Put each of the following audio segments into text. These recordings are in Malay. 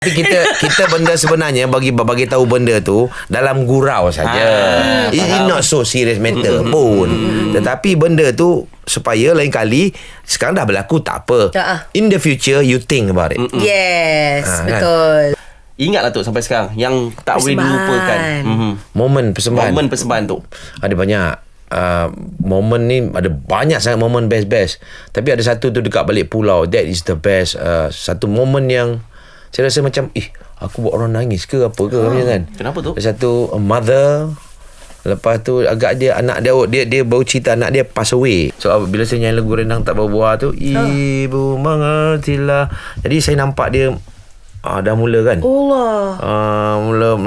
Tapi kita benda sebenarnya bagi tahu benda tu dalam gurau saja. It's not so serious matter pun. Tetapi benda tu supaya lain kali sekarang dah berlaku tak apa. In the future you think about it. Yes, betul. Ingatlah tu sampai sekarang yang tak boleh dilupakan. Momen persembahan. Momen persembahan tu. Ada banyak. Momen ni ada banyak sangat momen best. Tapi ada satu tu dekat balik pulau. That is the best. Satu momen yang saya rasa macam aku buat orang nangis ke apa ke macam kan. Kenapa tu? Satu mother, lepas tu agak dia anak dia baru cerita anak dia pass away. So bila saya nyanyi lagu Rendang Tak Berbuah tu, ibu mengertilah. Jadi saya nampak dia dah mula kan. Mula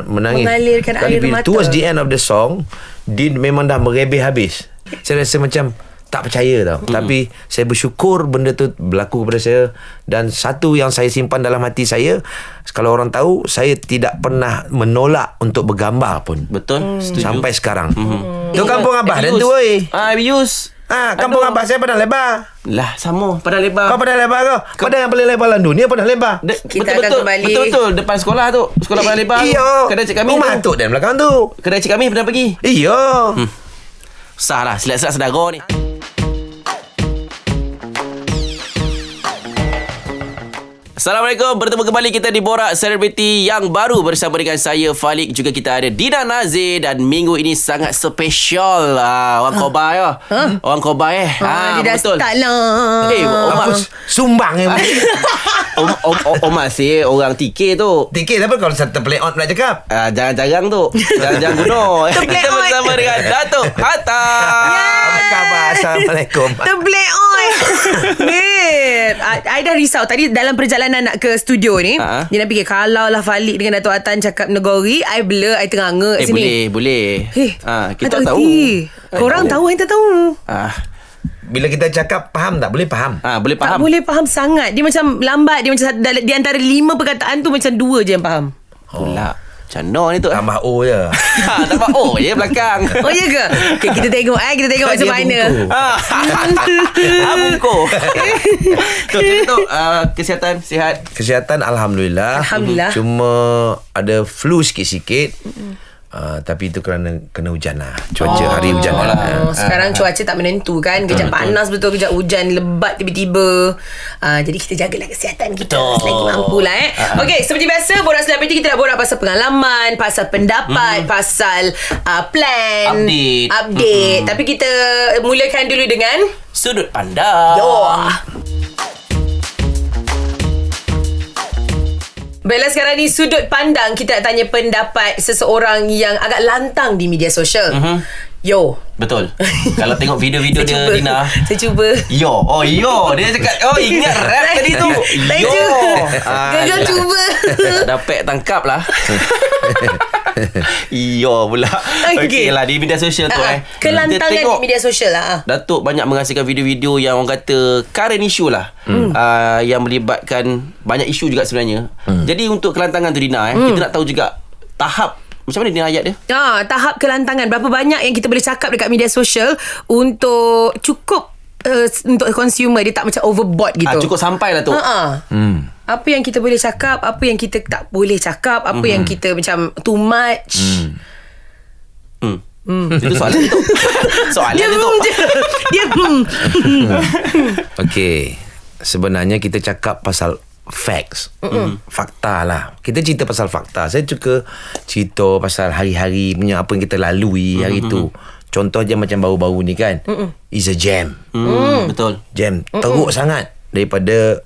menangis. Mengalirkan air mata. Towards the end of the song, dia memang dah merebeh habis. Saya rasa macam tak percaya tau. Tapi saya bersyukur benda tu berlaku kepada saya. Dan satu yang saya simpan dalam hati saya, kalau orang tahu, saya tidak pernah menolak untuk bergambar pun. Betul. Setuju. Sampai sekarang. Tu kampung Abah dan tu Bius. kampung Abah saya Padang Lebar. Lah sama Padang Lebar. Kau Padang Lebar kau? Padang yang paling lebar dalam dunia Padang Lebar. Betul depan sekolah tu. Sekolah Padang Lebar. Iyo. Kedai Cik Kami tu. Rumah Atuk dan belakang tu. Kedai Cik Kami pernah pergi. Iyo. Sah lah silat-silat sedara ni. Assalamualaikum. Bertemu kembali kita di Borak Selebriti yang baru bersama dengan saya Falik. Juga kita ada Dina Nazir. Dan minggu ini sangat spesial. Orang Kobai ya. Orang Kobai Dia dah betul. start lah. Omar Sumbang Omar si orang TK tu. TK apa kalau satu play on pula cakap? Jarang-jarang tu. Jarang-jarang guna. Kita bersama dengan Datuk Hatta. Apa khabar? Assalamualaikum. Terblek on. Mate, I dah risau tadi dalam perjalanan nak ke studio ni. Dia nak fikir kalau lah Falik dengan Datuk Atan cakap negori, I blur, I tengah sini. Boleh. Kita tak tahu. Korang tahu, I tak tahu. Bila kita cakap faham tak? Boleh faham. Boleh Tak faham. boleh faham sangat. Dia macam lambat. Dia macam di antara 5 perkataan tu macam 2 je yang faham. Pula. Macam no ni tu. Tambah O je. Tambah O je belakang. Oh ya ke? Okay, kita tengok macam mana. Bungku. Tu kesihatan sihat. Kesihatan Alhamdulillah. Cuma ada flu sikit-sikit. Tapi itu kerana kena hujan lah. Cuaca hari hujan lah. Sekarang cuaca tak menentu kan. Kejap panas betul, kejap hujan lebat tiba-tiba. Jadi kita jagalah kesihatan kita selagi mampu lah. Okay, seperti biasa Borak Selebriti kita nak borak pasal pengalaman, pasal pendapat, pasal plan, update. Tapi kita mulakan dulu dengan Sudut Pandang. Baiklah, sekarang ni Sudut Pandang. Kita nak tanya pendapat seseorang yang agak lantang di media sosial. Betul. Kalau tengok video-video dia Dina. Saya cuba. Dia cakap ingat rap tadi tu. Gagal cuba. Dapat tangkap lah. Pula. Okey lah di media sosial tu kelantangan di media sosial lah. Datuk banyak menghasilkan video-video yang orang kata current issue lah. Yang melibatkan banyak isu juga sebenarnya. Jadi untuk kelantangan tu Dina kita nak tahu juga tahap macam mana dia ayat dia? Tahap kelantangan. Berapa banyak yang kita boleh cakap dekat media sosial untuk cukup untuk consumer. Dia tak macam overboard gitu. Cukup sampai lah tu. Apa yang kita boleh cakap, apa yang kita tak boleh cakap, apa yang kita macam too much. Itu soalan tu. Soalan tu. Dia Okey. Sebenarnya kita cakap pasal facts. Fakta lah. Kita cerita pasal fakta. Saya suka cerita pasal hari-hari punya apa yang kita lalui hari tu. Contoh je macam baru-baru ni kan. Is a jam. Betul. Jam teruk sangat daripada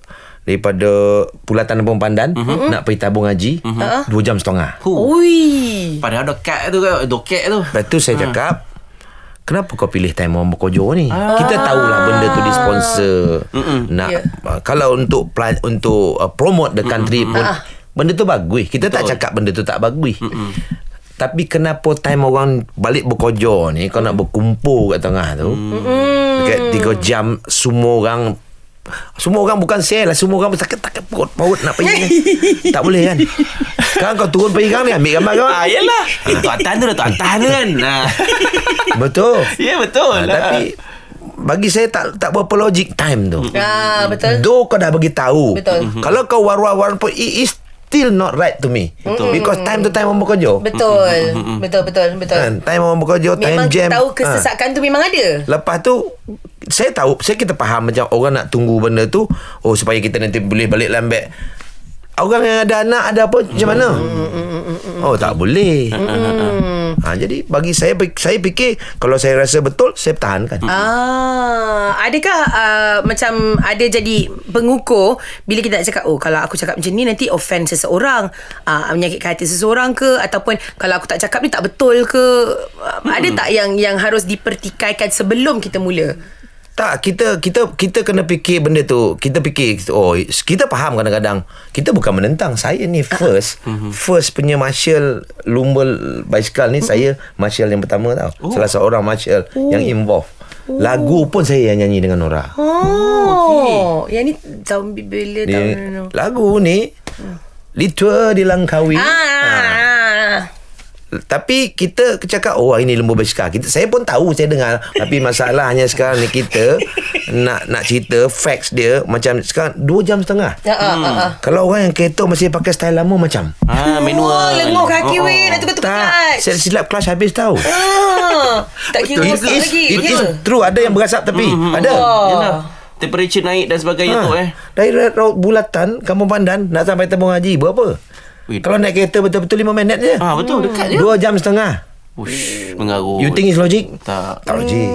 Pulatan Kampung Pandan nak pergi tabung haji 2 jam setengah. Padahal doket tu. Lepas tu saya cakap, kenapa kau pilih time orang berkojo ni? Kita tahulah benda tu di sponsor. Kalau untuk promote the country pun benda tu bagus. Kita tak cakap benda tu tak bagus. Tapi kenapa time orang balik berkojo ni, kau nak berkumpul kat tengah tu, dekat 3 jam semua orang bukan share lah. Semua orang bertakut-takut paut nak pergi. Tak boleh kan. Sekarang kau turun pergi kan, ambil gambar kau. Yelah. Tuan-tuan tu kan. Betul. Ya betul. Tapi bagi saya tak berapa logik time tu. Betul. Kau dah bagi tahu. Betul. Kalau kau war-war pun it is still not right to me. Because time to time orang bekerja. Betul. Time orang bekerja, time Memang jam. tahu kesesakan tu memang ada. Lepas tu kita faham macam orang nak tunggu benda tu supaya kita nanti boleh balik lambat. Orang yang ada anak ada apa macam mana? Tak boleh. Jadi bagi saya fikir kalau saya rasa betul saya pertahankan. Adakah macam ada jadi pengukur bila kita nak cakap kalau aku cakap macam ni nanti offend seseorang, menyakitkan hati seseorang ke, ataupun kalau aku tak cakap ni tak betul ke, ada tak yang harus dipertikaikan sebelum kita mula? Tak, kita kena fikir benda tu. Kita fikir kita faham kadang-kadang kita bukan menentang. Saya ni first punya marshal lumba basikal ni, saya marshal yang pertama tau. Salah seorang marshal yang involve. Lagu pun saya yang nyanyi dengan Nora. Yang ni tahun bila tahun lagu ni Litua Dilangkawi. Tapi kita cakap ini lembu basikal. Saya pun tahu, saya dengar. Tapi masalahnya sekarang ni kita nak cerita facts dia macam sekarang 2 jam setengah. Kalau orang yang kereta masih pakai style lama macam manual. Lenguh kaki nak tukar-tukar clutch. Saya silap clutch habis tahu. Tak kira rosak lagi. It is true. Ada yang berasap tepi. Ada. Temperature naik dan sebagainya tu Dari Raut Bulatan Kampung Pandan nak sampai Tembung Haji berapa? Kalau naik kereta betul-betul 5 minit je. Betul, dekat je. 2 jam setengah. Mengarut. You think it's logic? Tak logik.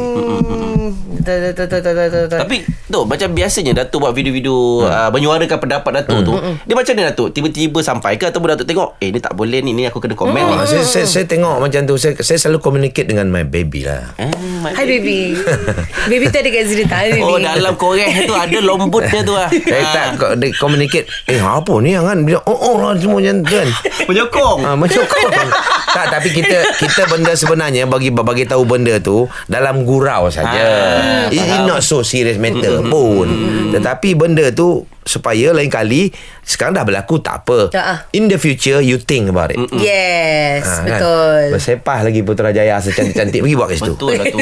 Tapi tu macam biasanya Datuk buat video-video menyuarakan pendapat Datuk tu. Dia macam mana Datuk? Tiba-tiba sampai ke ataupun Datuk tengok ni tak boleh ni aku kena komen ni. Saya tengok macam tu. Saya selalu communicate dengan my baby lah. Hi baby. Baby tu ada kat sini baby. Dalam korek tu ada lombut dia tu lah. Saya tak communicate. Apa ni kan? Dia lah semua macam tu kan. Menyokong. Menyokong. Tak, tapi kita benda sebenarnya bagi tahu benda tu dalam gurau saja. It's not so serious matter pun. Tetapi benda tu supaya lain kali sekarang dah berlaku tak apa. In the future you think about it. Yes, betul. Bersepah lagi Putrajaya secantik-cantik pergi buat kat situ. Betul lah tu.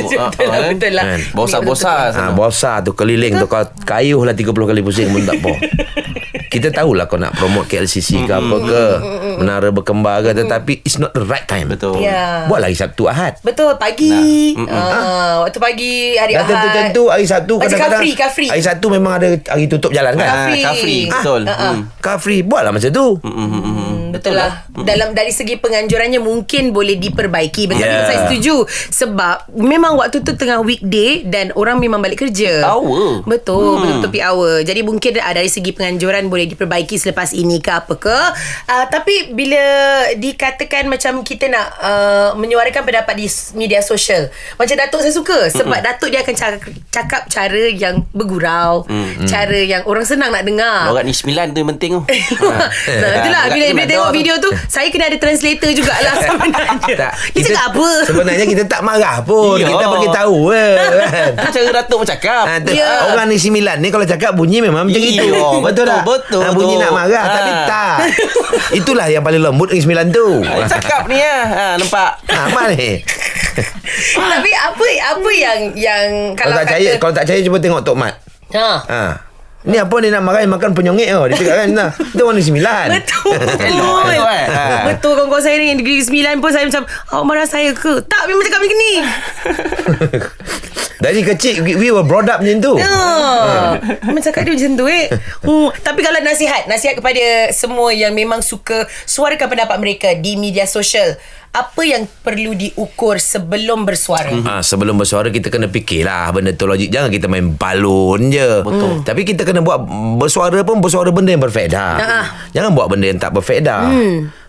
Betul lah. Bosar-bosar. Bosar tu keliling tu kau kayuh lah 30 kali pusing pun tak apa. Kita tahulah kau nak promote KLCC ke apa ke, Menara Berkembar ke, tetapi it's not the right time. Betul. Yeah. Buat lagi Sabtu Ahad. Betul, pagi. Waktu pagi hari Ahad. Tentu hari Sabtu macam kadang-kadang. Kafri. Hari Sabtu memang ada hari tutup jalan kan. Kafri. Betul. Kafri buatlah macam tu. Betul lah. Dari segi penganjurannya mungkin boleh diperbaiki. Betul, saya setuju. Sebab memang waktu tu tengah weekday dan orang memang balik kerja. Hour. Betul peak hour. Jadi mungkin dari segi penganjuran boleh diperbaiki selepas ini ke apa ke. Tapi bila dikatakan macam kita nak menyuarakan pendapat di media sosial, macam Datuk saya suka. Sebab Datuk dia akan cakap cara yang bergurau, cara yang orang senang nak dengar. Lorat ni 9 tu yang penting tu. Itulah bila tengok video tu, saya kena ada translator jugalah sebenarnya. Dia cakap apa? Sebenarnya kita tak marah pun. Kita bagi tahu kan. Cara Datuk bercakap. Orang ni 9 ni kalau cakap bunyi memang macam itu. Betul tak? Betul. Bunyi nak marah tapi tak. Itulah yang paling lembut dengan 9 tu. Cakap ni nampak. Amal ni. Tapi apa yang kalau tak percaya cuba tengok Tok Mat. Ni apa dia nak makan penyongik dia cakap kan. Itu orang ni 9. Betul. Betul kawan-kawan saya ni yang degree 9 pun saya macam awak marah saya ke? Tak, memang cakap macam ni. Dari kecil we were brought up macam tu. Memang cakap dia macam tu Tapi kalau nasihat kepada semua yang memang suka suarakan pendapat mereka di media sosial, apa yang perlu diukur sebelum bersuara? Sebelum bersuara kita kena fikirlah benda tu logik. Jangan kita main balon je. Betul. Tapi kita kena buat bersuara benda yang berfaedah. Jangan buat benda yang tak berfaedah.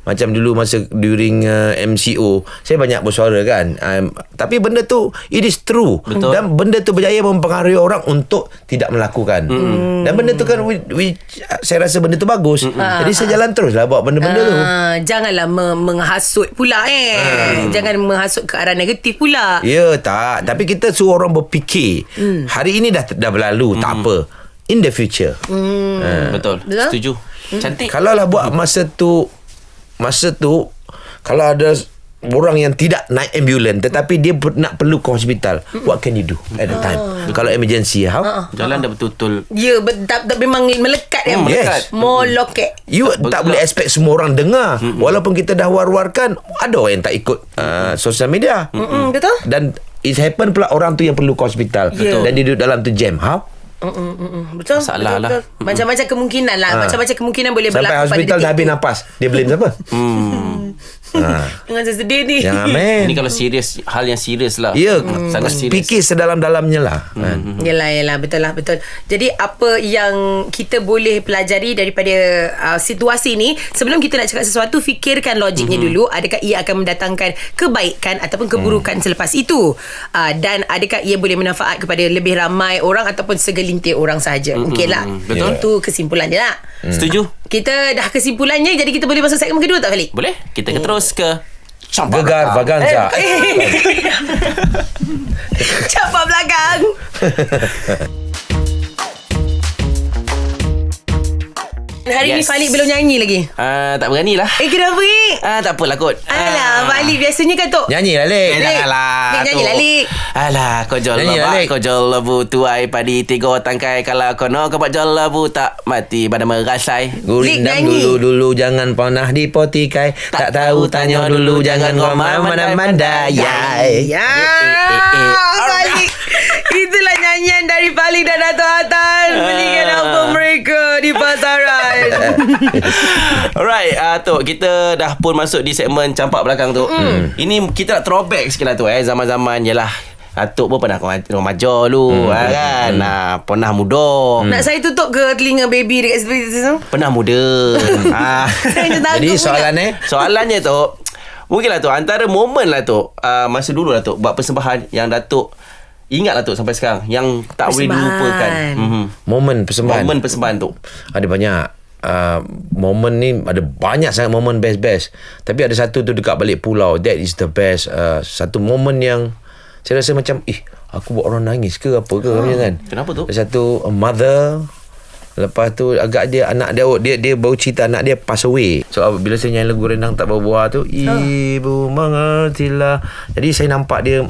Macam dulu masa during MCO saya banyak bersuara kan. Tapi benda tu it is true. Betul. Dan benda tu berjaya mempengaruhi orang untuk tidak melakukan. Dan benda tu kan saya rasa benda tu bagus. Jadi saya jalan terus lah buat benda-benda tu. Janganlah menghasut pula Jangan menghasut ke arah negatif pula. Ya tak. Tapi kita suruh orang berfikir. Hari ini dah berlalu. Tak apa. In the future. Betul. Setuju. Cantik. Kalau lah buat masa tu kalau ada orang yang tidak naik ambulans tetapi dia nak perlu ke hospital. What can you do at the time? Kalau emergency, how? Jalan dah betul-betul. Ya, memang melekat kan. Melekat. More loket. You tak boleh expect semua orang dengar. Walaupun kita dah war-warkan, ada orang yang tak ikut sosial media. Betul. Dan it happen pula orang tu yang perlu ke hospital. Yeah. Dan dia duduk dalam tu jam. How? Betul. Masalah lah. Betul. Macam-macam kemungkinan lah. Macam-macam kemungkinan boleh Sampai berlaku hospital dah habis tu. nafas. Dia blame siapa? Dengan saya sedih ni. Jangan men. Ini kalau serius, hal yang serius lah. Ya, sangat serius. fikir sedalam-dalamnya lah. Yelah, betul lah, betul. Jadi apa yang kita boleh pelajari daripada situasi ni, sebelum kita nak cakap sesuatu, fikirkan logiknya dulu. Adakah ia akan mendatangkan kebaikan ataupun keburukan selepas itu, dan adakah ia boleh bermanfaat kepada lebih ramai orang ataupun segelintir orang sahaja. Okey lah. Betul. Itu kesimpulan je lah. Setuju? Kita dah kesimpulannya, jadi kita boleh masuk segmen kedua tak, Falik? Boleh? Kita terus ke Gegar Vaganza. Campak belakang. Hari ni Falik belum nyanyi lagi. tak berani lah. Kenapa ni? Tak apalah kot. Alah, Falik biasanya kan Tok. Nyanyi lah, Lik. Janganlah. Lik, nyanyi lah, Lik. Alah, kau jual Nyanyi lah, labak, Lik. kau jual labu tuai padi tiga tangkai. Kalau kau nak kau buat jual labu tak mati pada merasai. Gurindam nyanyi. dulu jangan pernah dipotikai. Tak tahu tanya dulu jangan kau mandai. Ya, Falik. Itulah nyanyian dari Falik dan Dato' Hatan. Belikan album mereka di pasaran. Alright, Tok, kita dah pun masuk di segmen campak belakang tu. Ini kita nak throwback sikit lah tu, zaman-zaman yelah. Atuk pun pernah remaja dulu, kan. Pernah muda. Nak saya tutup ke telinga baby dekat situ? Pernah muda. Saya tak Jadi tahu pula. Soalannya tu, mungkinlah tu antara momen lah tu, masa dulu lah tu buat persembahan yang Datuk ingat lah tu sampai sekarang, yang tak boleh dilupakan. Momen persembahan. Momen persembahan tu. Ada banyak. Momen ni ada banyak sangat momen best-best. Tapi ada satu tu dekat balik pulau. That is the best. Satu momen yang saya rasa macam aku buat orang nangis ke apa ke macam kan. Kenapa tu? Ada satu mother. Lepas tu agak dia anak dia baru cerita anak dia pass away. So bila saya nyanyi lagu Rendang Tak Berbuah tu, ibu mengertilah. Jadi saya nampak dia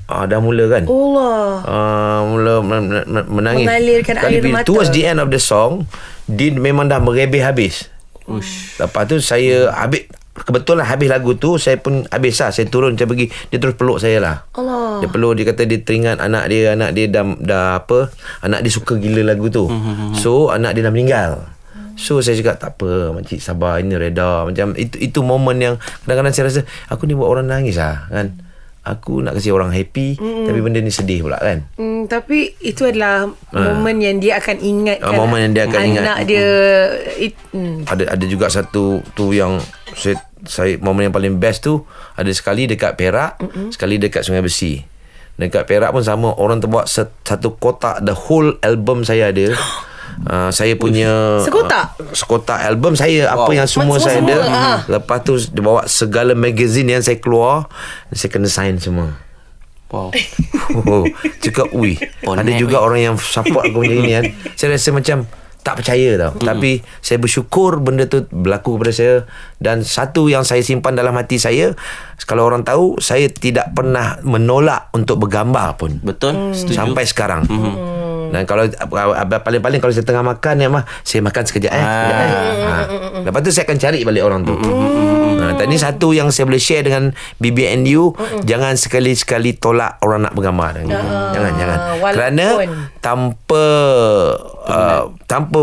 dah mula kan. Mula menangis. Mengalirkan air mata. Towards the end of the song, dia memang dah merebeh habis. Lepas tu saya kebetulan habis lagu tu, saya pun habis lah. Saya turun, saya pergi, dia terus peluk saya lah. Allah. Dia peluk, dia kata dia teringat anak dia dah apa, anak dia suka gila lagu tu. So anak dia dah meninggal. So saya cakap tak apa makcik, sabar, ini reda. Macam itu momen yang kadang-kadang saya rasa aku ni buat orang nangis lah kan. Aku nak kasi orang happy, tapi benda ni sedih pula kan. Tapi itu adalah momen yang dia akan ingat. Momen yang dia akan ingat. Anak dia. Ada juga satu tu yang saya momen yang paling best tu, ada sekali dekat Perak, sekali dekat Sungai Besi. Dekat Perak pun sama, orang terbuat satu kotak, the whole album saya ada. Saya punya sekotak album saya, apa yang semua saya ada. Lepas tu dia bawa segala magazine yang saya keluar, saya kena sign semua. Wow. Cakap ada juga orang yang support aku macam ni kan. Saya rasa macam tak percaya tau. Tapi saya bersyukur benda tu berlaku kepada saya. Dan satu yang saya simpan dalam hati saya, kalau orang tahu, saya tidak pernah menolak untuk bergambar pun. Betul. Setuju. Sampai sekarang. Dan kalau paling-paling kalau saya tengah makan saya makan sekejap lepas tu saya akan cari balik orang tu. Tadi satu yang saya boleh share dengan BBNU, jangan sekali-sekali tolak orang nak bergambar. Jangan. Kerana tanpa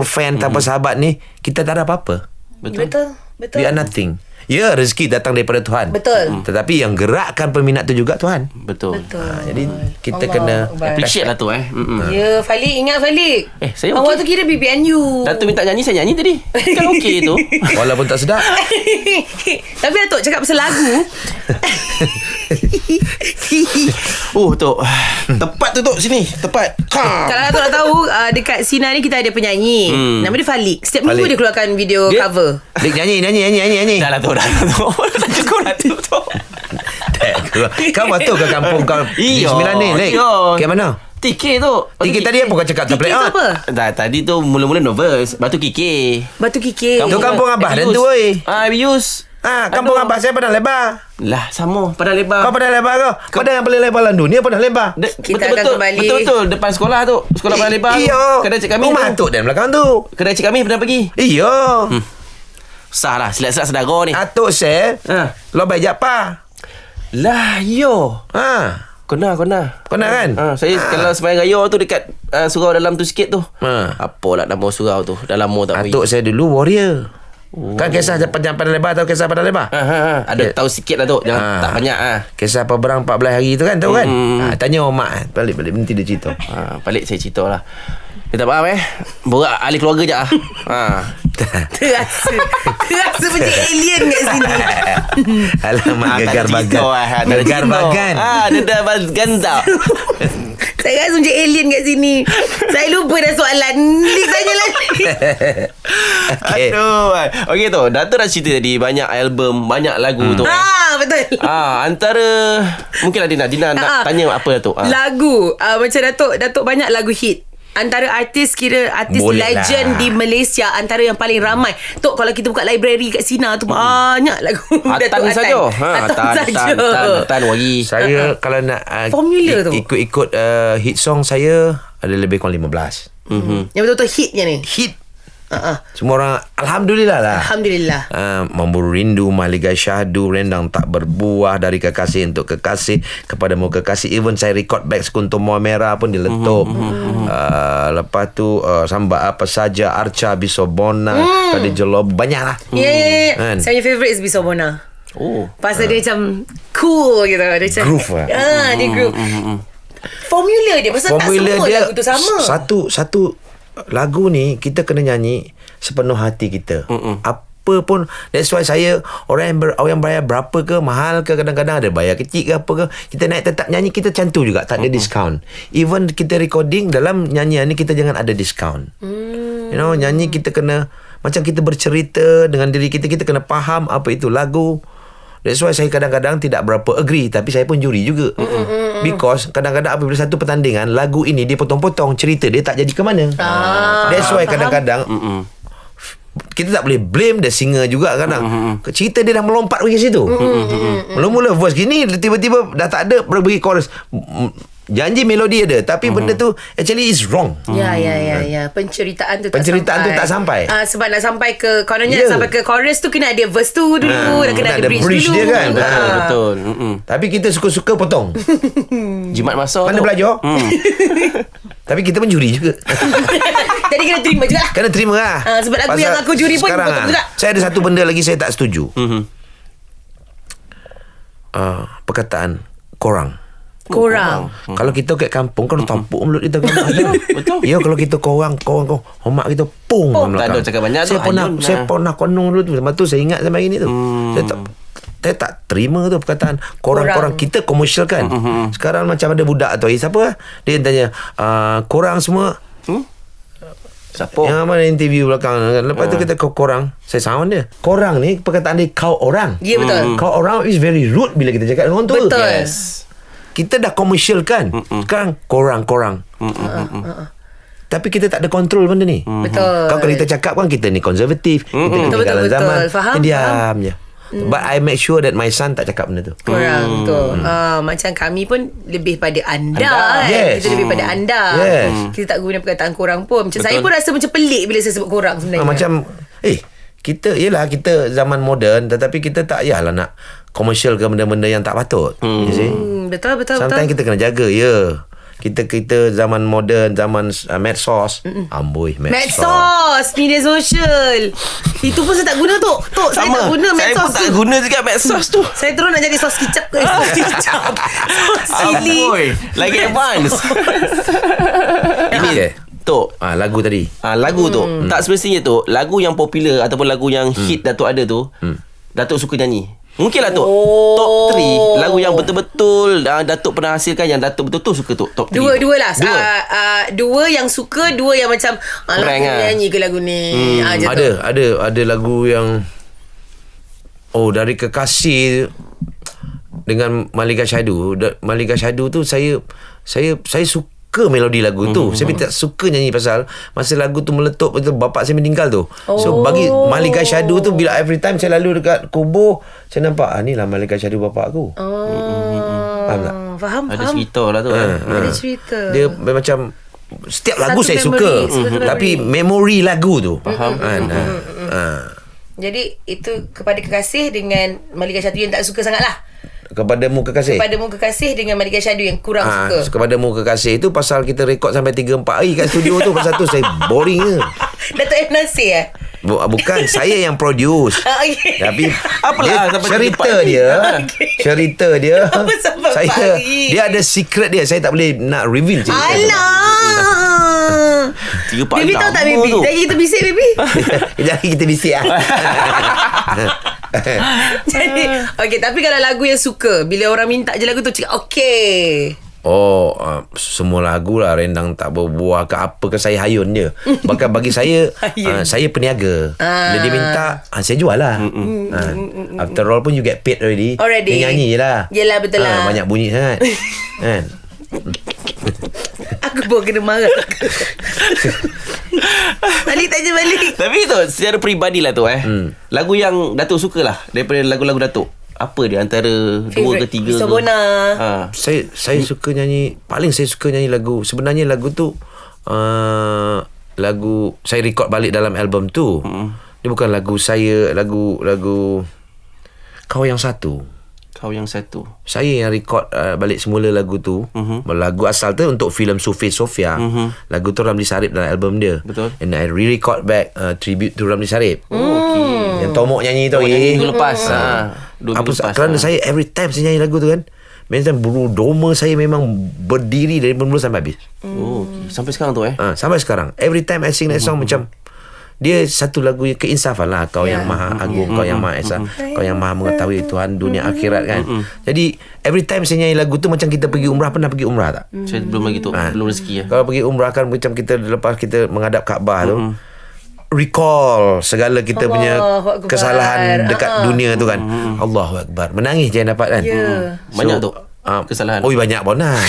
fan, tanpa sahabat ni, kita tak ada apa-apa. Betul. We are nothing. Ya, rezeki datang daripada Tuhan. Betul. Tetapi yang gerakkan peminat tu juga Tuhan. Betul. Jadi kita kena appreciate lah tu. Ya, Falik, ingat Falik. Saya awak tu kira BBNU. Datuk minta nyanyi, saya nyanyi tadi. Kan okey tu. Walaupun tak sedap. Tapi Datuk cakap pasal lagu. Tok. Tepat tu Tok, sini. Tepat. Kalau Datuk nak tahu, dekat Sina ni kita ada penyanyi. Nama dia Falik. Setiap minggu dia keluarkan video cover. Dik nyanyi. Dah lah tu. Dah cukup lah tu. Kau betul ke kampung kau di Sembilan ni, Lek? Ke mana? TK tu. TK tadi apa kau cakap? TK tu apa? Tadi tu mula-mula nervous. Batu KK. Batu Kikir. Tu kampung Abah dan tu, oi. We use Kampung abah saya Padang Lebar. Lah, sama Padang Lebar. Kau Padang Lebar kau? Padang yang paling lebar dalam dunia Padang Lebar. Kita akan kembali. Betul depan sekolah tu. Sekolah Padang Lebar. Iyo. Kedai cik kami Rumah tu. atuk dan belakang tu. Kedai cik kami pernah pergi. Iyo. Sah lah, silat-silat saudara ni. Atuk saya Lo baik Japar. Lah, yo. Kena. Kau nak kan? Saya kalau sembahyang raya tu dekat surau dalam tu sikit tu. Ha. Apalah nama surau tu? Dah lama tak pergi. Atuk saya dulu warrior. Kan kisah Padang Lebar. Tahu kisah Padang Lebar? Ada tahu sikit lah tu. Jangan tak banyak Kisah peberang 14 hari tu kan. Tahu kan? Tanya Mak. Balik nanti dia cerita. Balik saya cerita lah. Minta maaf borak ahli keluarga je Terasa macam alien kat sini. Alamak, gegar bagan. Gegar bagan. Dia dah bagan tau. Saya rasa macam alien kat sini. Saya lupa dah soalan. Lik tanya lagi. Okay. Aduh. Okey tu, Dato' dah cerita tadi banyak album, banyak lagu tu. Betul. Antara mungkinlah Dina nak tanya apa Dato'? Lagu macam Datuk banyak lagu hit. Antara artis boleh legend lah di Malaysia, antara yang paling ramai. Tok, kalau kita buka library kat Sina tu banyak lagu Atan saja. Atan wari. Saya kalau nak formula tu ikut hit song saya ada lebih kurang 15. Yang betul-betul hitnya ni. Hit. Semua orang Alhamdulillah lah. Alhamdulillah. Memburu rindu, Maligai Syahdu, Rendang tak berbuah, Dari kekasih untuk kekasih, Kepadamu kekasih. Even saya record back Sekuntum Mua Merah pun diletup. Lepas tu Samba apa saja, Arca Bisobona, Tadi Jelob, banyak lah. Yeah. Saya favourite is Bisobona. Pasal dia macam cool gitu. Dia macam groove lah. Dia groove. Formula dia pasal tak semua dia lagu tu sama. Satu lagu ni kita kena nyanyi sepenuh hati kita. Apa pun. That's why saya orang yang bayar berapa ke, mahal ke, kadang-kadang ada bayar kecil ke apa ke, kita naik tetap nyanyi, kita cantu juga, tak ada discount. Even kita recording dalam nyanyian ni kita jangan ada discount. You know, nyanyi kita kena macam kita bercerita dengan diri kita, kita kena faham apa itu lagu. That's why saya kadang-kadang tidak berapa agree, tapi saya pun juri juga. Because kadang-kadang apabila satu pertandingan lagu ini dia potong-potong, cerita dia tak jadi ke mana. That's why kadang-kadang kita tak boleh blame the singer juga kadang. Cerita dia dah melompat pergi situ. Mula-mula verse gini, tiba-tiba dah tak ada, pergi chorus. Janji melodi ada, tapi benda tu actually is wrong. Ya. Penceritaan tu tak sampai. Sebab nak sampai ke kononnya sampai ke chorus tu kena ada verse tu dulu, dan kena ada bridge dulu. Dia kan. Betul. Tapi kita suka-suka potong. Jimat masa mana tu belajar. Tapi kita pun juri juga. Jadi kena terima juga. Kena terima lah. Sebab lagu yang aku juri pun potong juga. Saya ada satu benda lagi saya tak setuju. Perkataan korang. Kalau kita kat kampung kan tampuk mulut kita kan. Betul. Ya, kalau kita korang hormat kita pung. Tak ada cakap banyak tu. Saya pernah konong dulu tu. Lepas tu saya ingat sampai hari ni tu. Saya tak terima tu perkataan korang. Kita komersial kan. Sekarang macam ada budak tu, siapa dia tanya korang semua. Siapa? Yang mana interview belakang. Lepas tu kita korang. Saya sound dia. Korang ni perkataan dia kau orang. Ya, betul. Kau orang is very rude bila kita cakap dengan orang tu. Betul. Yes. Kita dah komersial kan. Sekarang korang. Tapi kita tak ada kontrol benda ni. Betul. Kalau kita cakap kan kita ni konservatif. Kita ketinggalan zaman. Faham. Diam je. But I make sure that my son tak cakap benda tu. Korang tu. Macam kami pun lebih pada anda. Yes. Kita lebih pada anda. Yes. Kita tak guna perkataan korang pun. Macam saya pun rasa macam pelik bila saya sebut korang sebenarnya. Macam kita zaman moden, tetapi kita tak yalah nak komersial ke benda-benda yang tak patut. You see? Betul. Sometimes kita kena jaga. Kita zaman moden, zaman medsos. Amboi, medsos, media sosial. Itu pun saya tak guna tu. Saya tak guna medsos. Saya pun tak guna juga medsos tu. Saya terus nak jadi sos kicap ke? Sos kicap. Sos cili. Lagi advance. Ini Tok, lagu tadi. Lagu tu tak semestinya tu lagu yang popular ataupun lagu yang hit Datuk ada tu. Datuk suka nyanyi. Mungkinlah Tok top 3 lagu yang betul-betul Datuk pernah hasilkan yang Datuk betul-betul suka tu. Top 3. Dua lah. Dua yang suka, dua yang macam nyanyi ke lagu ni. Ada lagu yang Dari Kekasih dengan Maligai Syahdu. Maligai Syahdu tu saya suka melodi lagu tu. Saya tak suka nyanyi pasal masa lagu tu meletup betul bapak saya meninggal tu. So bagi Malika Syahdu tu, bila every time saya lalu dekat kubur, saya nampak ni lah Malika Syahdu bapak aku. Faham tak? Faham. Ada cerita lah tu. Ada cerita. Dia macam setiap lagu Satu saya memory, suka, tapi memori lagu tu. Faham. Jadi itu kepada kekasih dengan Malika Syahdu yang tak suka sangat lah. Kepadamu kekasih. Kepadamu kekasih dengan Malika Syahdu yang kurang suka. Kepadamu kekasih tu pasal kita rekod sampai 3-4 hari kat studio tu. Pasal tu saya boring je. Datuk M. Nasir Bukan, saya yang produce. Okay. Tapi Apalah, sampai cerita 3-4 hari. dia cerita dia Apa sampai 4 hari? dia ada secret dia. Saya tak boleh nak reveal cerita tu. Alah. 3-4 Baby tahu tak baby? Lagi kita bisik baby. Jadi kita bisik lah. Jadi okay, tapi kalau lagu yang suka, bila orang minta je lagu tu cakap okay. Semua lagu lah. Rendang tak berbuah ke apa ke, saya hayun je. Bahkan bagi saya saya peniaga. Bila dia minta, saya jual lah. After all pun you get paid already. Dia nyanyi je lah. Yelah, betul lah. Banyak bunyi sangat. Kan? Aku pun kena marah. Balik tanya balik. Tapi tu secara peribadi lah tu lagu yang Datuk suka lah daripada lagu-lagu Datuk, apa dia antara Favorite 2 ke 3 Sobona. Saya suka nyanyi. Paling saya suka nyanyi lagu. Sebenarnya lagu tu lagu saya record balik dalam album tu. Dia bukan lagu saya. Lagu Kau Yang Satu. Kau Yang Satu. Saya yang record balik semula lagu tu. Lagu asal tu untuk filem Sufi Sofia. Lagu tu Ramli Sarip dalam album dia. Betul. And I re-record back tribute to Ramli Sarip. Yang Tomok nyanyi tu. Minggu lepas. 2 minggu lepas. Kerana saya every time saya nyanyi lagu tu kan, macam bulu doma saya memang berdiri dari mula sampai habis. Okay. Sampai sekarang tu Sampai sekarang every time I sing that song macam dia satu lagu yang keinsafan lah. Kau yang maha agung, kau yang maha esa, kau yang maha mengetahui Tuhan dunia akhirat kan. Jadi every time saya nyanyi lagu tu macam kita pergi umrah. Pernah pergi umrah tak? Saya belum lagi tu. Belum rezeki Kalau pergi umrah kan macam kita lepas kita menghadap Kaabah tu, recall segala kita punya kesalahan dekat dunia tu kan. Allahu Akbar. Menangis je yang dapat kan. Banyak tu kesalahan. Banyak pun lah.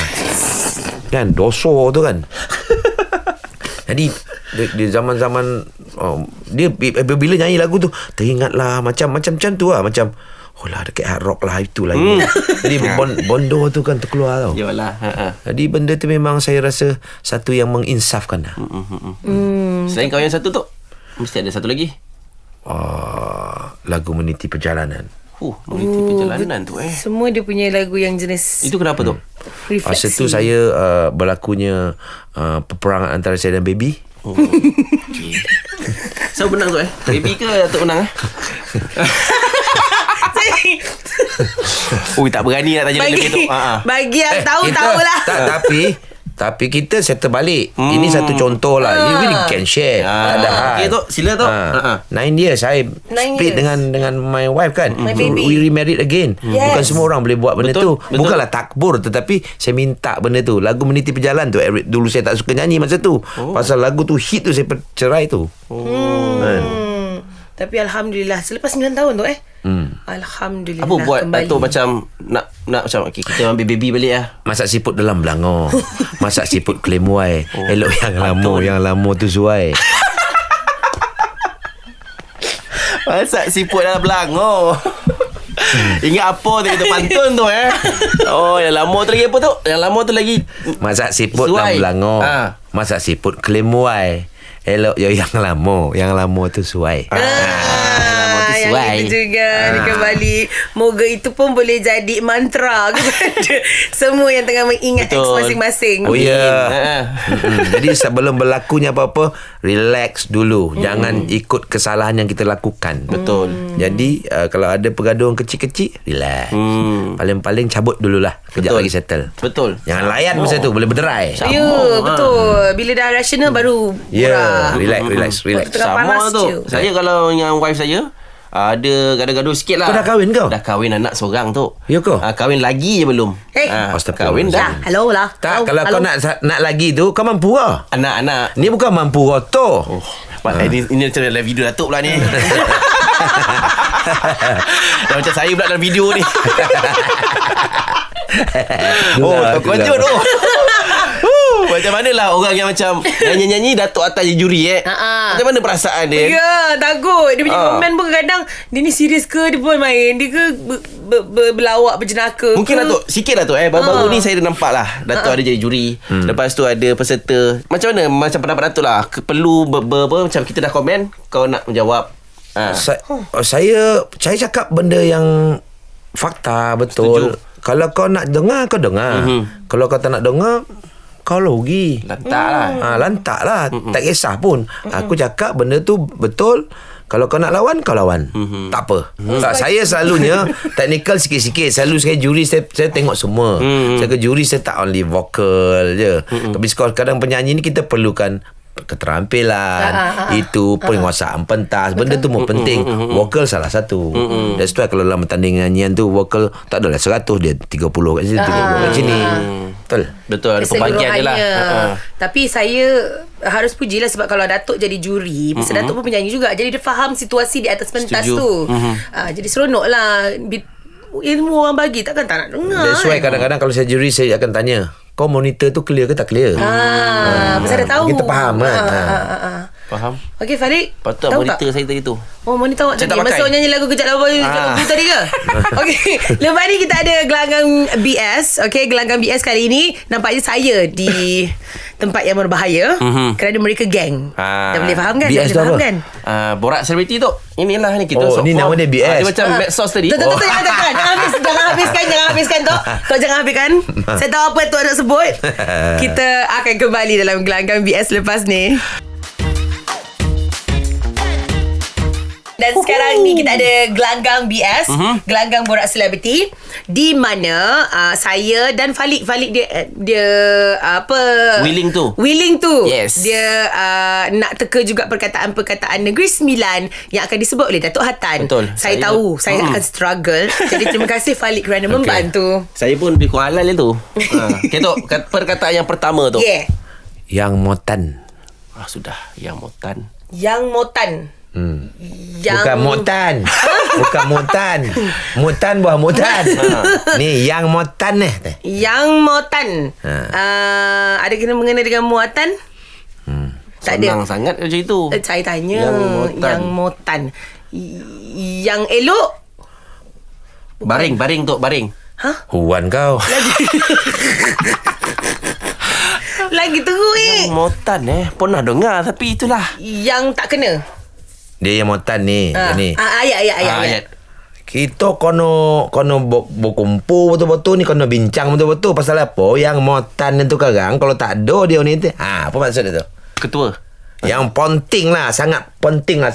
Kan dosa tu kan. Jadi di zaman-zaman dia bila nyanyi lagu tu teringatlah macam tu lah. Macam dekat hard rock lah itulah. Jadi Bondo tu kan terkeluar tau. Yalah. Jadi benda tu memang saya rasa satu yang menginsafkan lah. Selain Kau Yang Satu tu mesti ada satu lagi. Lagu Meniti Perjalanan. Meniti perjalanan tu Semua dia punya lagu yang jenis Itu kenapa tu? refleksi. Masa tu saya berlakunya peperangan antara saya dan Baby. Okay. Siapa menang tu Baby ke Datuk menang tak berani nak tanya lebih tu. Bagi yang tahu-tahulah. Tapi kita settle balik. Ini satu contoh lah. You really can share. Tak ada hal. Okay tu, sila tu. 9 years saya split dengan my wife kan. We remarried again. Bukan semua orang boleh buat benda tu. Bukanlah takbur, tetapi saya minta benda tu. Lagu Meniti Perjalanan tu dulu saya tak suka nyanyi masa tu. Pasal lagu tu hit tu saya cerai tu. Tapi Alhamdulillah selepas 9 tahun tu Alhamdulillah apa buat kembali. Datuk macam nak macam kita ambil baby balik lah. Masak siput dalam belanga. Masak siput Klemuai. Elok yang lama tu suai. Masak siput dalam belanga. Ingat apa tu kita pantun tu yang lama tu lagi apa tu? Yang lama tu lagi masak siput dalam belanga. Masak siput Klemuai. Elok yang lama tu suai. Yang itu juga kembali. Moga itu pun boleh jadi mantra kepada semua yang tengah mengingat ex masing-masing. Jadi sebelum berlakunya apa-apa, relax dulu. Jangan ikut kesalahan yang kita lakukan. Betul. Jadi kalau ada pergaduhan kecil-kecil, relax. Paling-paling cabut dululah. Kejap lagi settle. Betul. Jangan layan masa tu, boleh berderai. Betul. Bila dah rasional baru relax. Sama tu. Saya kalau dengan wife saya ada gaduh-gaduh sikit lah. Kau dah kahwin kau? Dah kahwin anak seorang tu. Ya kau? Kahwin lagi je belum. Kahwin dah. Hello lah. Tak, kalau kau nak lagi tu, kau mampu lah. Anak-anak. Ni bukan mampu roto. Ini macam dalam video Datuk pula ni. Dah macam saya pula dalam video ni. terkejut tu. Macam manalah orang yang macam nyanyi-nyanyi Datuk atas juri Macam mana perasaan dia? Ya, takut. Dia punya komen pun kadang dia ni serius ke, dia pun main, dia ke berlawak berjenaka. Mungkin ke? Datuk sikit Datuk baru-baru ni saya dah nampak lah Datuk ada jadi juri. Lepas tu ada peserta. Macam mana macam pendapat Datuk lah, perlu macam kita dah komen, kau nak menjawab. Saya cakap benda yang fakta betul. Setuju. Kalau kau nak dengar, kau dengar. Kalau kau tak nak dengar, kau rugi. Lantak lah. Lantak lah. Tak kisah pun. Aku cakap benda tu betul. Kalau kau nak lawan, kau lawan. Tak apa. Saya selalunya technical sikit-sikit. Selalu saya juri, saya tengok semua. Saya ke juri, saya tak only vokal je. Tapi kadang penyanyi ni kita perlukan keterampilan, itu penguasaan pentas, benda tu mau penting. Vokal salah satu. That's why kalau dalam pertandingan nyanyian tu vokal tak adalah 100, dia 30 kat sini, 30 kat sini. Betul ada pembagian je lah. Tapi saya harus pujilah sebab kalau Datuk jadi juri, pasal Datuk pun penyanyi juga, jadi dia faham situasi di atas pentas tu. Jadi seronok lah. Ilmu orang bagi, takkan tak nak dengar. That's why kadang-kadang kalau saya juri, saya akan tanya, kau monitor tu clear ke tak clear? Pasal dah tahu. Kita faham kan. Faham. Okey Farid, patut tahu monitor tak? saya tadi tu. Oh, monitor awak Saya tadi tak pakai. masa awak nyanyi lagu Kejap Lawa tadi ke? Okey, lepas ni kita ada gelanggang BS. Okey, gelanggang BS kali ini nampaknya saya di tempat yang berbahaya kerana mereka geng. Dah boleh faham kan? BS Dah boleh faham apa? kan? Borak selebriti tu. Inilah ni kita. Oh, ni nama dia BS. Dia macam medsos tadi. Jangan habiskan tu. Kau jangan habiskan. Saya tahu apa tu nak sebut. Kita akan kembali dalam gelanggang BS lepas ni. Dan sekarang ni kita ada gelanggang BS, gelanggang borak selebriti, di mana saya dan Falik dia apa Willing tu. Yes. Dia nak teka juga perkataan-perkataan Negeri Sembilan yang akan disebut oleh Datuk Hatan. Betul. Saya tahu saya akan struggle. Jadi terima kasih Falik kerana membantu. Saya pun lebih kurang halal tu. Okay tu, perkataan yang pertama tu. Yeah. Yang motan. Sudah, yang motan. Yang motan. Bukan motan. Bukan motan. Motan buah motan. Ni yang motan ni. Yang motan. Ada kena mengenai dengan muatan? Tak ada. Senang sangat macam itu. Saya tanya yang motan. Yang elok? Baring tu, baring. Huan kau. Lagi teruk Yang motan pernah dengar tapi itulah. Yang tak kena. Dia yang motan ni. Ni. Ayat. Kita kono berkumpul betul-betul ni, kono bincang betul-betul pasal apa yang motan tu sekarang. Kalau tak ada dia ni apa maksud dia tu? Ketua. Yang penting lah, sangat penting lah.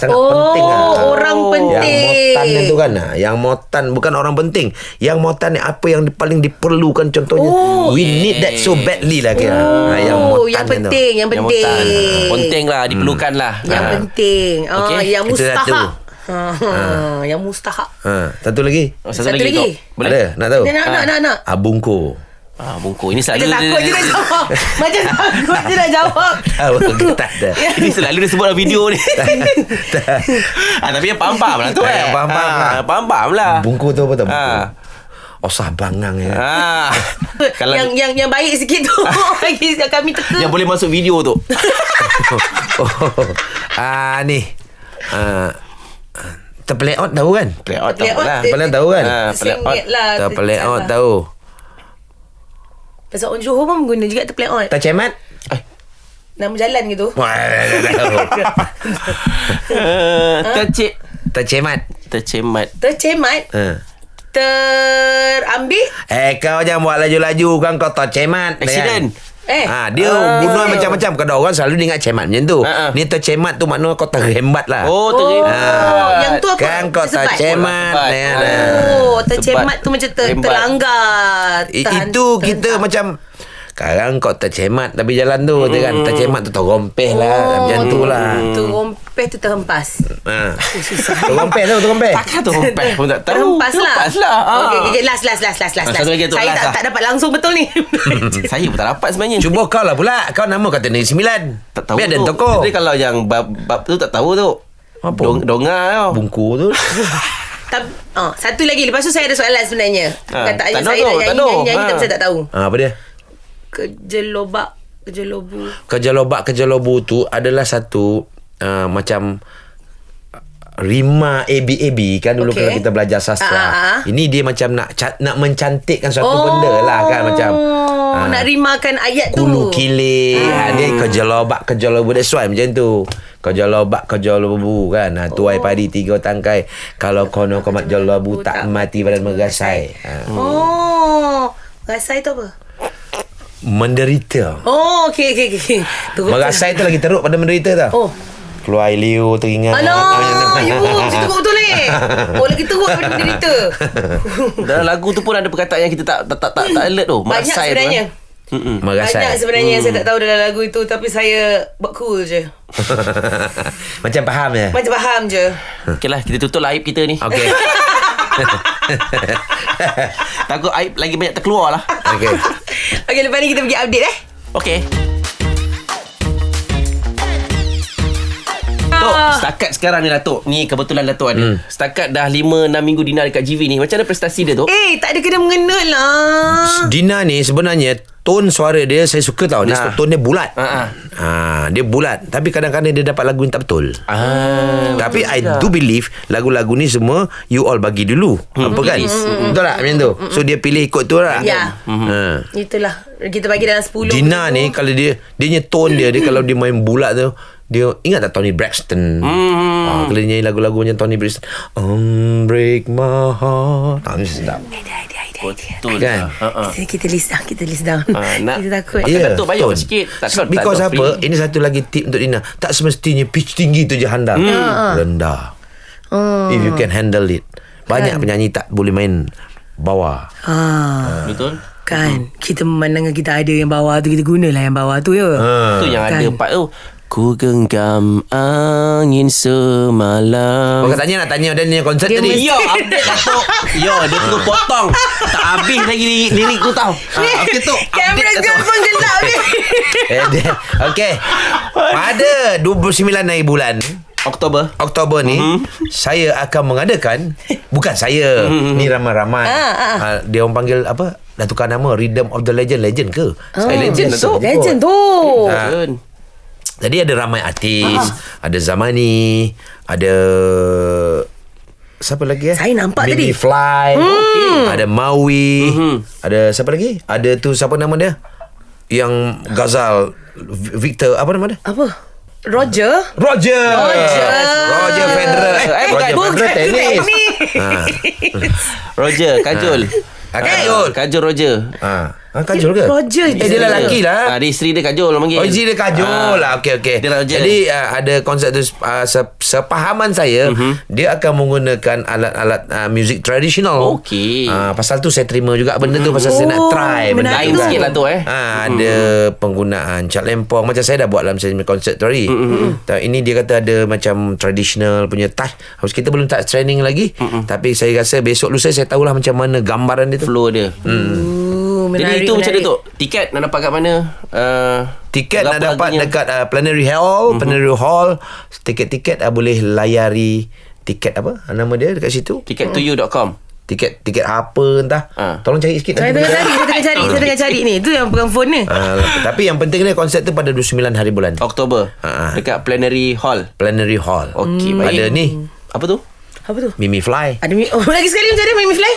Orang penting. Yang motan tu kan, yang motan bukan orang penting. Yang motan ni apa yang paling diperlukan contohnya. We need that so badly lah kira. Yang motan yang penting, yang penting. Penting lah, diperlukan lah. Yang penting. Yang mustahak. Yang mustahak. Satu lagi. Satu lagi. Tok. Boleh? Ada, nak tahu? Nak. Bungku. Bungku. Ini selalu Macam takut je nak jawab. Macam takut je nak jawab. Tak ada. Ini selalu dia sebut dalam video ni. Tapi yang faham-faham lah tu. Yang faham-faham lah. Faham-faham lah. Bungku tu apa tu? Bungku. Osah bangang ya. Kalau yang baik sikit tu bagi kami teka. yang boleh masuk video tu. Ni. Terpeleot tahu kan? Playout tahu lah. Terpeleot tahu kan? Sengit lah. Terpeleot tahu. Pasal orang Johor pun guna juga terpeleot. Tercemat? Nama jalan gitu. Tercemat. Tercemat. Tercemat. Terambil. Kau jangan buat laju-laju kan, kau tercemat. Accident. Dia guna macam-macam. Kadang orang selalu ingat cemat macam tu. Ni tercemat tu makna kau terhembat lah. Yang tu apa? Kan kau tercemat. Tercemat tu macam terlanggar. Itu kita macam sekarang kau tercemat tapi jalan tu kan tercemat tu tergompeh lah macam tu lah. Tergompeh tu terhempas. Tergompeh tu tergompeh. Takkan tergompeh pun tak tahu. Terhempas lah. Okay, last. Satu lagi tu, Saya last tak dapat langsung betul ni. Saya pun tak dapat sebenarnya. Cuba kau lah pula. Kau nama kata Negeri Sembilan. Tak tahu biar ada tu. tokoh. Jadi kalau yang bab tu tak tahu tu. Apa? Dongar tu. Bungku tu. Satu lagi. Lepas tu saya ada soalan sebenarnya. Perkataan yang tak saya tahu, nak tak nyanyi tahu. tapi saya tak tahu. Apa dia? Kejelobak Kerja lobu tu adalah satu macam rima AB kan dulu kalau kita belajar sastra. Ini dia macam nak mencantikkan suatu benda lah kan, macam nak rimakan ayat tu. Kulu kilir. Dia kerja lobu. That's why macam tu. Kerja lobu kan. Tuai padi 3 tangkai. Kalau kono komat lobu tak mati badan megasai. Megasai tu apa? Menderita. Okey. Megasai tu lagi teruk pada menderita tau. Keluar air liur teringat. Macam teruk betul ni. Lagi teruk pada menderita. Dalam lagu tu pun ada perkataan yang kita tak alert tu. Banyak sebenarnya. Banyak sebenarnya yang saya tak tahu dalam lagu itu, tapi saya buat cool je. Macam faham je. Macam faham je. Okeylah, kita tutup aib kita ni. Okey. Takut aib lagi banyak terkeluar lah. Okey, lepas ni kita pergi update Okey. Tok, setakat sekarang ni Datuk. Ni kebetulan Datuk ada. Setakat dah 5-6 minggu Dina dekat GV ni. Macam mana prestasi dia tu? Tak ada kena mengena lah. Dina ni sebenarnya tone suara dia saya suka tau. Dia tone dia bulat. Dia bulat. Tapi kadang-kadang dia dapat lagu yang tak betul. Tapi I do believe lagu-lagu ni semua you all bagi dulu. Apa kan? Betul tak macam tu? So dia pilih ikut tu lah. Ya. Itulah. Kita bagi dalam 10. Dina ni kalau dia punya tone dia kalau dia main bulat tu, dia ingat tak Tony Braxton? Kalau dia nyanyi lagu-lagu macam Tony Braxton, Break My Heart. Ni sedap. Betul kan? Kita list down. Kita takut. Datuk bayar sikit. Because apa? Ini satu lagi tip untuk Dina. Tak semestinya pitch tinggi tu je handal. Rendah. If you can handle it. Banyak penyanyi tak boleh main bawah. Betul. Kan kita memandangkan kita ada yang bawah tu, kita gunalah yang bawah tu ya. Tu yang ada part tu. Ku genggam angin semalam. Kau katanya nak tanya dia ni konsert tadi. Yo, update Datuk. Yo, dia tunggu potong. Tak habis lagi lirik tu tau. Okey tu. Kamera pun gelap ni. Okey. Pada 29 hari bulan Oktober ni saya akan mengadakan, bukan saya, ni ramai-ramai. Dia orang panggil apa? Dah tukar nama, Rhythm of the Legend ke? Saya legend tu. Legend tu. Jadi ada ramai artis. Ada Zamani, ada siapa lagi Saya nampak Mimi tadi Fly, ada Maui, ada siapa lagi? Ada tu siapa nama dia? Yang Ghazal Victor, apa nama dia? Apa? Roger Federer. Roger Federer tenis. Roger Kajol. Kajol Roger. Kajol ke? Roger dia lelaki lah. Dia isteri dia Kajol orang panggil. Isteri dia Kajol lah. Okey. Jadi ada konsep tu, sepahaman saya, dia akan menggunakan alat-alat muzik tradisional. Okey. Pasal tu saya terima juga benda tu, pasal saya nak try benda lain tu. sikit lah tu Ada penggunaan cat lempong macam saya dah buat dalam konsert tadi. Ini dia kata ada macam traditional punya touch. Kita belum tak training lagi, tapi saya rasa besok lusa saya tahulah macam mana gambaran dia tu, flow dia. Menarik, jadi itu macam mana tu? Tiket nak dapat kat mana? Tiket nak dapat dekat Plenary Hall. Tiket-tiket boleh layari tiket apa? Nama dia dekat situ. Ticket2you.com. Tiket apa entah. Tolong cari sikit. Saya tengah cari ni. Itu yang pegang phone ni. Tapi yang penting ni konsert tu pada 29 hari bulan Oktober. Dekat Plenary Hall. Okey, baik. Ada ni. Apa tu? Mimi Fly. Ada lagi sekali macam ada Mimi Fly.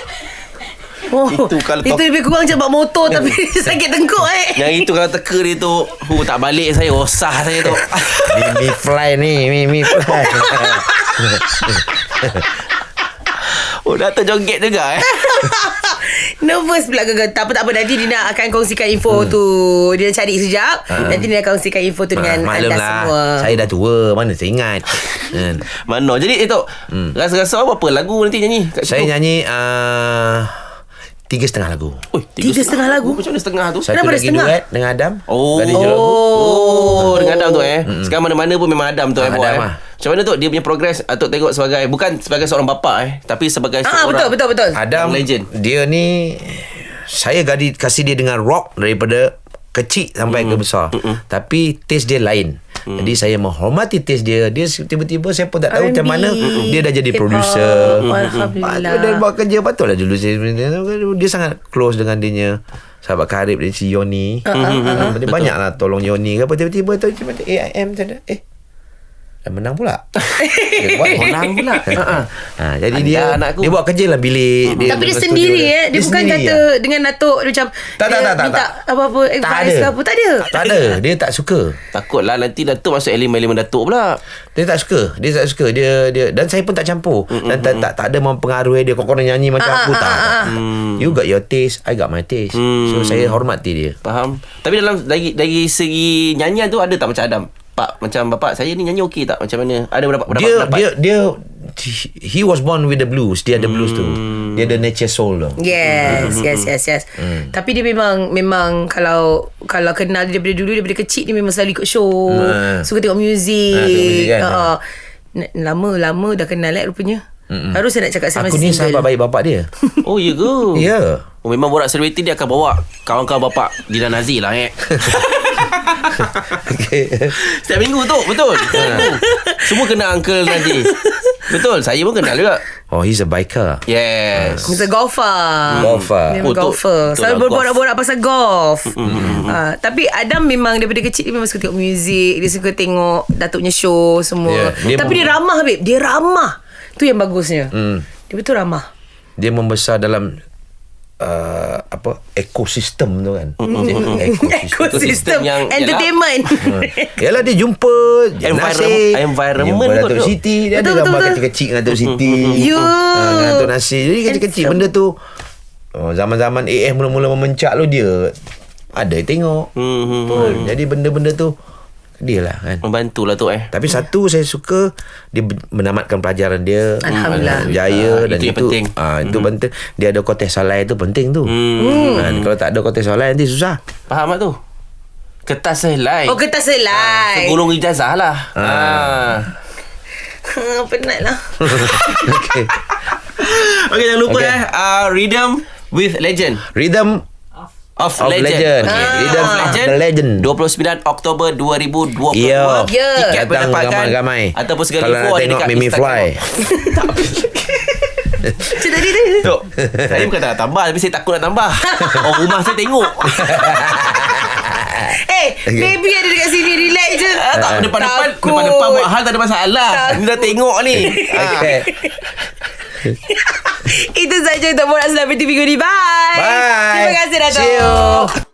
Itu kalau itu lebih kurang macam bawa motor tapi sakit tengkuk Yang itu kalau teka dia tu tak balik saya, rosah saya tu. Mimi Fly ni, Mimi Fly. Dah terjoget juga Nervous pula ke? Tak apa nanti Dina akan kongsikan info tu. Dia cari sekejap. Nanti Dina akan kongsikan info tu dengan anda semua. Saya dah tua, mana saya ingat. Mana. Jadi itu rasa-rasa apa lagu nanti nyanyi kat situ? Saya nyanyi 3,5 lagu. 3,5 lagu? Macam mana setengah tu? Satu lagi duet dengan Adam. Dengan Adam tu Sekarang mana-mana pun memang Adam tu Adam lah. Macam mana tu dia punya progress Atuk tengok sebagai, bukan sebagai seorang bapa tapi sebagai seorang betul. Adam legend. Dia ni saya kasih dia dengan rock daripada kecil sampai ke besar. Tapi taste dia lain. Jadi saya menghormati taste dia. Dia tiba-tiba saya pun tak tahu macam mana dia dah jadi producer. Alhamdulillah. Dia buat kerja patutlah dulu dia sangat close dengan dia sahabat karib dia si Yoni. Dia banyaklah tolong Yoni ke apa, tiba-tiba tu macam AIM macam dah menang pula. Menang pula. Jadi Anda dia buat kerja lah bilik dia. Tapi dia sendiri dia bukan sendiri kata dengan Datuk macam Tak. minta apa-apa advice ke apa. Tak ada. Tak ada. Dia tak suka. Takutlah nanti Datuk masuk elemen-elemen Datuk pula. Dia tak suka. Dia dan saya pun tak campur. Dan tak ada mempengaruhi dia. Kau korang nyanyi macam aku tak. You got your taste, I got my taste. So saya hormati dia. Faham. Tapi dalam dari segi nyanyian tu ada tak macam Adam? Pak, macam bapak saya ni nyanyi okey tak? Macam mana? Ada pendapat? Dia he was born with the blues. Dia ada blues tu. Dia ada nature soul tu. Yes. Tapi dia memang kalau kenal dia daripada dulu, daripada kecil dia memang selalu ikut show. Suka tengok muzik. Kan? Lama dah kenal rupanya. Baru saya nak cakap sama Aku ni sahabat baik bapak dia. Oh, ya ke? Ya. Oh, memang borak selebriti dia akan bawa kawan-kawan bapak Dina Nazir lah Okay. Setiap minggu tu. Betul. Semua kenal Uncle Nazir. Betul. Saya pun kenal juga. Oh, he's a biker. Yes. Mr. Golfer. Oh, Memang golfer. betul Selalu lah, berborak-borak pasal golf. Tapi Adam memang daripada kecil dia memang suka tengok muzik. Dia suka tengok Datuknya show semua. Tapi dia ramah, babe. Dia ramah. Tu yang bagusnya. Dia betul ramah. Dia membesar dalam ekosistem tu kan. Ekosistem yang entertainment. Yalah dia jumpa environment jumpa kot Datuk tu. Siti. Dia Betul, ada gambar betul. kecil-kecil dengan Datuk Siti. Dengan Datuk Nasir. Jadi kecil-kecil benda tu. Zaman-zaman AM mula-mula memencak lu dia ada tengok. Jadi benda-benda tu dia lah kan. Membantulah tu Tapi satu saya suka dia menamatkan pelajaran dia. Alhamdulillah. Jaya dan itu yang penting. Itu penting. Dia ada kotes salai tu penting tu. Kalau tak ada kotes salai nanti susah. Faham tak tu? Kertas selai. Oh, kertas selai. Segulung ijazah lah. Penat lah. Okay. Okay, jangan lupa Rhythm with Legend. Rhythm of Legend. Rhythm of the Legend. 29 Oktober 2022. Ya. Tiket Datang berdapatkan ramai-ramai. ataupun segala Kalau info nak ada tengok dekat Mimi Instagram. Fly. Macam tadi tu. Tok, saya bukan tak nak tambah, tapi saya takut nak tambah. Orang rumah saya tengok. Baby ada dekat sini. Relax je. Tak, depan-depan buat hal tak ada masalah. Ni dah tengok ni. Okay. Itu saja untuk Borak Selebriti minggu ni. Bye. Bye. Terima kasih Dato'. See you.